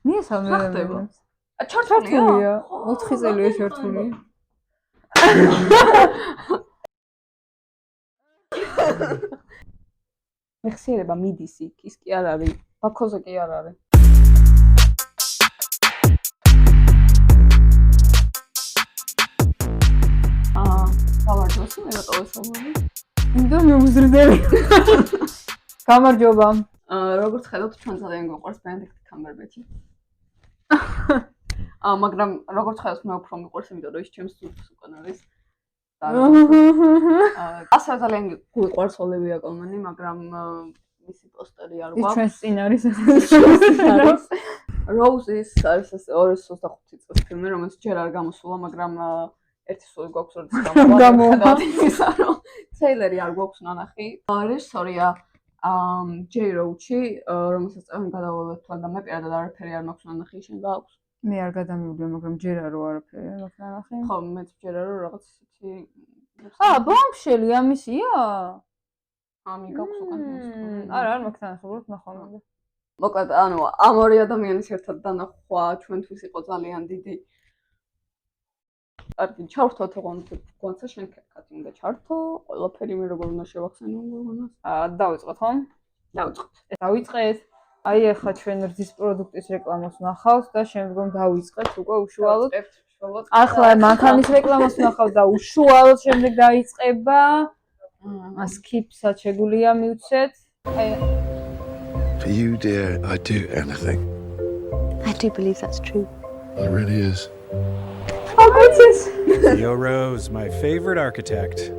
მიესალმება. ჩართულია. 4 წელია ჩართული. მეხსიერება მიდის იქ, ის კი არ არის. ბაქოზე კი არ არის. გამარჯობა, მე რატო ვესალმები? იმიტომ მე უზრდელი. გამარჯობა. როგორც ხედავთ, ჩვენ ძალიან გვიყვარს Benedict Cumberbatch. მაგრამ როგორც ხედავთ, მე უფრო მიყვარს, იმიტომ რომ ის ჩემს სულს უკან არის. ასე ძალიან გვიყვარს Olivia Colman, მაგრამ მისი პოსტერი არ გვაქვს. ის ჩვენს წინ არის. Roses არის 2025 წლის ფილმი, რომელიც ჯერ არ გამოსულა, მაგრამ ერთი სული გვაქვს, როდის გამოვა. Trailer-ი არ გვაქვს ნანახი. რეჟისორია Jay Roach, რომელსაც წავენ გადავალეთ თან და მე პირადად არაფერი არ მაქვს ნანახი, შენ გააქვს? მე არ გადამივიდა, მაგრამ ჯერ არ არაფერი არ მაქვს ნანახი. ხო, მეც ჯერ არ რაღაც ისეთი ბომბშელი ამისია? ამი გაქვს უკან. არა, არ მაქვს ნანახი, უბრალოდ ნახავ. მოკლედ, ანუ ამ ორი ადამიანის ერთად დანახვა ჩვენთვის იყო ძალიან დიდი. კარგი, ჩავრთოთ გონცა შენ კატი უნდა ჩართო, ყველაფერი მე როგორ უნდა შევახსენო გონას. დავიწყოთ, ხო? დავიწყოთ. დავიწყეთ. აი ახლა ჩვენ რძის პროდუქტის რეკლამას ვნახავთ და შემდგომ დავიწყეთ უკვე უშუალოდ. ახლა მანქანის რეკლამას ვნახავთ და უშუალოდ შემდეგ დაიწყება. Skip-საც შეგვიძლია მივცეთ. For you, dear, I'd do anything. I do believe that's true. It really is. Oh, what's this? Theo Rose, my favorite architect.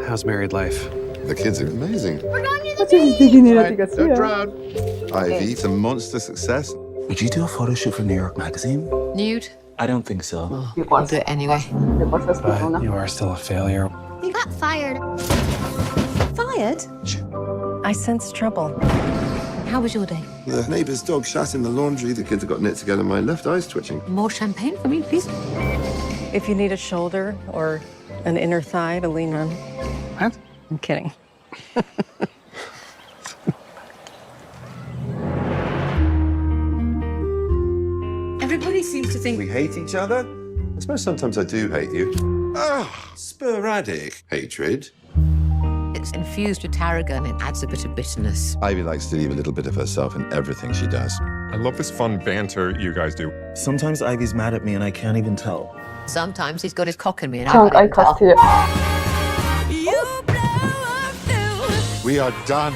How's married life? The kids are amazing. What's this degenerate? Don't drown. Ivy, it's a monster success. Would you do a photo shoot for New York Magazine? Nude? I don't think so. I'll do it anyway. But you are still a failure. You got fired. Fired? I sense trouble. How was your day? The neighbour's dog shat in the laundry. The kids have got knit together. My left eye's twitching. More champagne for me, please. If you need a shoulder or an inner thigh to lean on. What? I'm kidding. Everybody seems to think We hate each other. I suppose sometimes I do hate you. Sporadic hatred. it's infused with tarragon. It adds a bit of bitterness. Ivy likes to leave a little bit of herself in everything she does. I love this fun banter you guys do. Sometimes Ivy's mad at me and I can't even tell. Sometimes he's got his cock in me and Chunk, I I can't can't tell. We are done.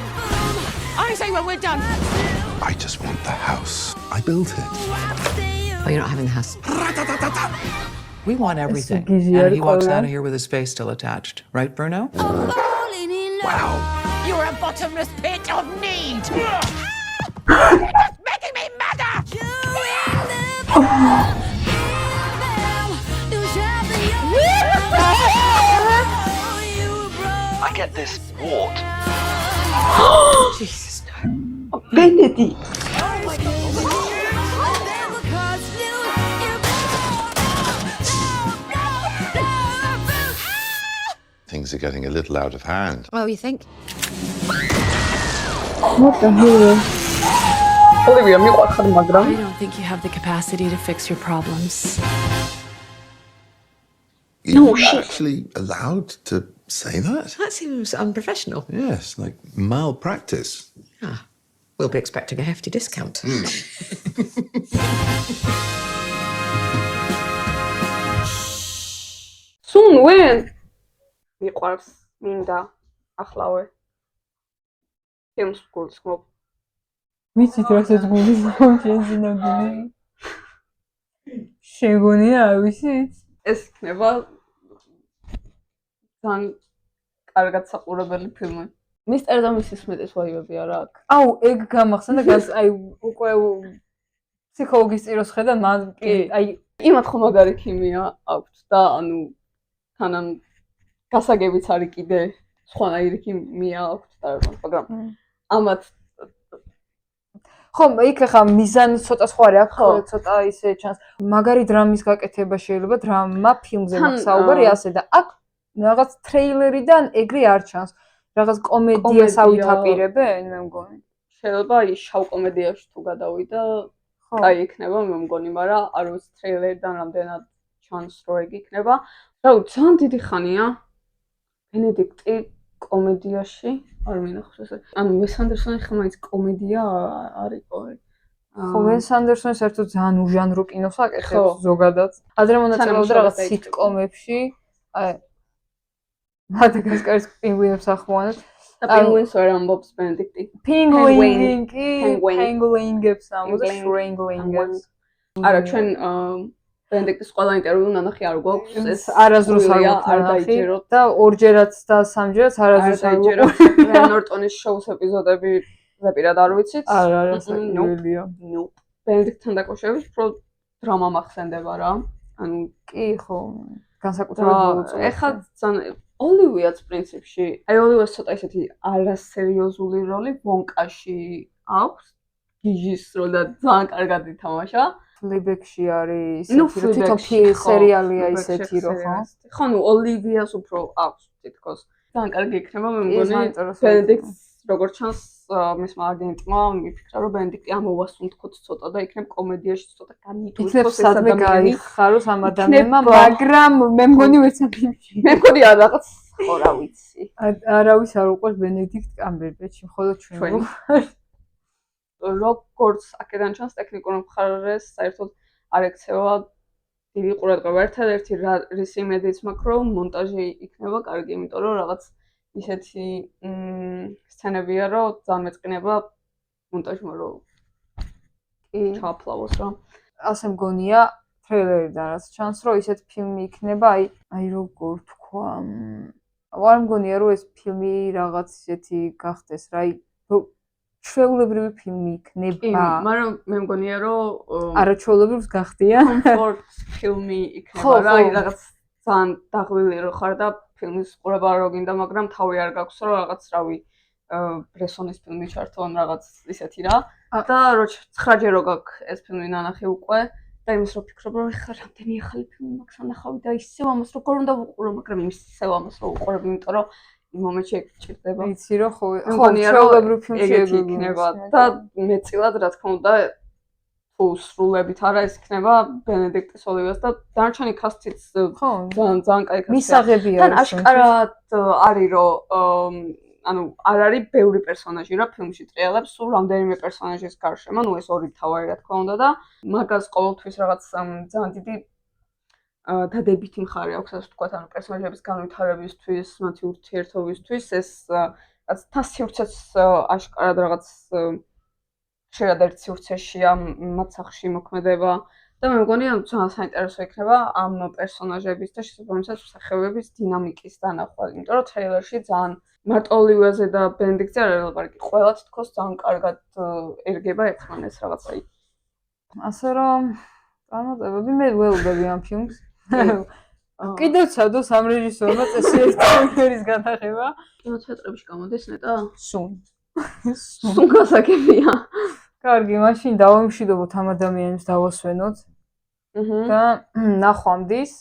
I say when we're done. I just want the house. I built it. Oh, you're not having the house. We want everything. Gizli And he walks Arkoğan. out of here with his face still attached. Right, Bruno? Wow. You're a bottomless pit of need. It's making me madder. I get this wart. Jesus, no. Benedict. Things are getting a little out of hand. Well, you think? What the hell? Olivia, მიყვარხარ, მაგრამ I don't think you have the capacity to fix your problems. You're actually allowed to say that? That seems unprofessional. Yes, like malpractice. Ah, we'll be expecting a hefty discount. Soon when მიყვარს მინდა ახლავე ფილმს გულისხმობ. ვიცით რასაც გულისხმობ ჩვენზე ნამდვილი. შეგონია არ ვიცით? ეს იქნება ძალიან კარგად საყურებელი ფილმი. მისტერ და მისის სმიტის ვაიბები არა აქვს. აუ, ეგ გამახსენდა გას აი უკვე ფსიქოლოგის წიროს ხედა მან აი იმათ ხო მაგარი ქიმია აქვს და ანუ თანამ გასაგებიც არის კიდე სხვანაირი ქიმია აქვს და მაგრამ ამათ ხო, იქ ახლა მიზანი ცოტა სხვა აქვს, ცოტა ისე ჩანს. მაგარი დრამის გაკეთება შეიძლება დრამა ფილმზე მაქსაუბარი ასე და აქ რაღაც ტრეილერიდან ეგრე არ ჩანს. რაღაც კომედიას ავითაპირებენ, მე მგონი. შეიძლება აი შავ კომედიაში თუ გადავიდა კაი იქნება, მე მგონი, მაგრამ არ ვიცი ტრეილერიდან რამდენად ჩანს რო ეგ იქნება. რა ვიცი, ძალიან დიდი ხანია ბენედიქტი კომედიაში არ მინახავს ესე. ანუ ვეს ანდერსონი ხა მაინც კომედია არ იყო. ხო, ვეს ანდერსონი საერთოდ ძალიან უჟანრო კინოს აკეთებს ზოგადად. ადრე მონაწილეობდა რაღაც სიტკომებში. აი მადაგასკარის პინგვინებს ახმოვანეთ. და პინგვინს ვერ ამბობს ბენედიქტი. პინგვინგებს ამბობს შრენგლინგებს. არა, ჩვენ ბენედიქტის ყველა ინტერვიუ ნანახი არ გვაქვს, ეს არასდროს არ დაიჯეროთ და ორჯერაც და სამჯერაც არასდროს არ დაიჯეროთ. ნორტონის შოუს ეპიზოდები ზეპირად არ ვიცით. არა, საკმაოდია. ნუ. ბენედიქტთან დაკავშირებით უფრო დრამა მახსენდება რა. ანუ კი ხო, განსაკუთრებით ეხლა ძალიან ოლივიაც პრინციპში, აი ოლივიას ცოტა ისეთი არასერიოზული როლი ვონკაში აქვს. გიჟის როლი და ძალიან კარგად ითამაშა. ფლიბექში არის ისეთი რომ თვითონ სერიალია ისეთი რომ ხო? ხო, ნუ ოლივიას უფრო აქვს თითქოს. ძალიან კარგი იქნება, მე მგონი ბენედიქტს როგორც ჩანს მისმა აგენტმა მიფიქრა რომ ბენედიქტი ამოვასუნთქოთ ცოტა და იქნებ კომედიაში ცოტა განიტვირთოს ეს ადამიანი. იქნებ გაიხაროს ამ ადამიანმა, მაგრამ მე მგონი ვერც ამბებში. მე მგონი რაღაც ხო რა ვიცი. არავის არ უყვარს ბენედიქტ კამბერბეჩი, მხოლოდ ჩვენ ვუყვართ. როგორც აქედან ჩანს ტექნიკურ მხარეს საერთოდ არ ექცევა დიდი ყურადღება. ერთადერთი რის იმედიც მაქვს რომ მონტაჟი იქნება კარგი, იმიტომ რომ რაღაც ისეთი სცენებია რომ ძალიან მეწყინება მონტაჟმა რომ ჩააფლავოს რა. ასე მგონია ტრეილერიდან რაც ჩანს რომ ისეთ ფილმი იქნება, აი როგორ თქვა, არ მგონია რომ ეს ფილმი რაღაც ისეთი გახდეს რა, ჩვეულებრივი ფილმი იქნება. მაგრამ მე მგონია რომ არაჩვეულებრივს გახდია. კომფორტ ფილმი იქნება რა, რაღაც ძალიან დაღლილი რო ხარ და ფილმის ყურება რო გინდა, მაგრამ თავი არ გაქვს რომ რაღაც რავი ბრესონის ფილმი ჩართო ან რაღაც ისეთი რა. და რო 9 ჯერ რო გაქვს ეს ფილმი ნანახი უკვე და იმის რო ფიქრობ რომ ეხლა რამდენი ახალი ფილმი მაქვს ანახავი და ისევ ამას როგორ უნდა ვუყურო, მაგრამ ისევ ამას რო ვუყურებ, იმიტომ რომ იმ მომენტში ეგ ჭირდება. ვიცი რომ ხო, ჩვეულებრივ ფილმში ეგ იქნება და მეწილად რა თქმა უნდა თუ სრულებით არა ეს იქნება ბენედიქტის ოლივიას და დანარჩენი კასტიც ძალიან კაი კასტია. მისაღებია. თან აშკარად არის რომ ანუ არ არის ბევრი პერსონაჟი რა ფილმში ტრიალებს, სულ რამდენიმე პერსონაჟის გარშემო, ნუ ეს ორი მთავარი რა თქმა უნდა და მაგას ყოველთვის რაღაც ძალიან დიდი დადებითი მხარე აქვს, ასე ვთქვათ, ანუ პერსონაჟების განვითარებისთვის, მათი ურთიერთობისთვის, ეს რაც თან სივრცეც აშკარად რაღაც შეიძლება ერთ სივრცეშია მათ სახში მოქმედება და მე მგონი ამ ძალიან საინტერესო იქნება ამ პერსონაჟების და შესაბამისად მსახიობების დინამიკის დანახვა, იმიტომ რომ ტრეილერში ძალიან მარტო ოლივიაზე და ბენედიქტზე არ არის ლაპარაკი, ყველა თითქოს ძალიან კარგად ერგება ერთმანეთს რაღაცა. ასე რომ წარმატებები მე ველოდები ამ ფილმს. კიდევ ცადო სამ რეჟისორმა წესი ერთის განახება. კინოთეატრებში გამოდის ნეტა? სულ. სულ გასაგებია. კარგი, მაშინ დავამშვიდობოთ ამ ადამიანებს დავასვენოთ. და ნახვამდის,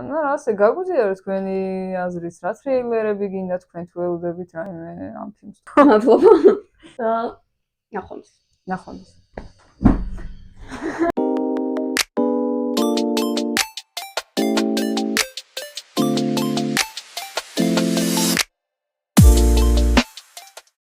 ну, ასე გაგვიზიაროთ თქვენი აზრით, რა ტრეილერები გინდა თქვენ თუ ველოდებით რაიმე ამ ფილმს. მადლობა. და ნახვამდის. ნახვამდის.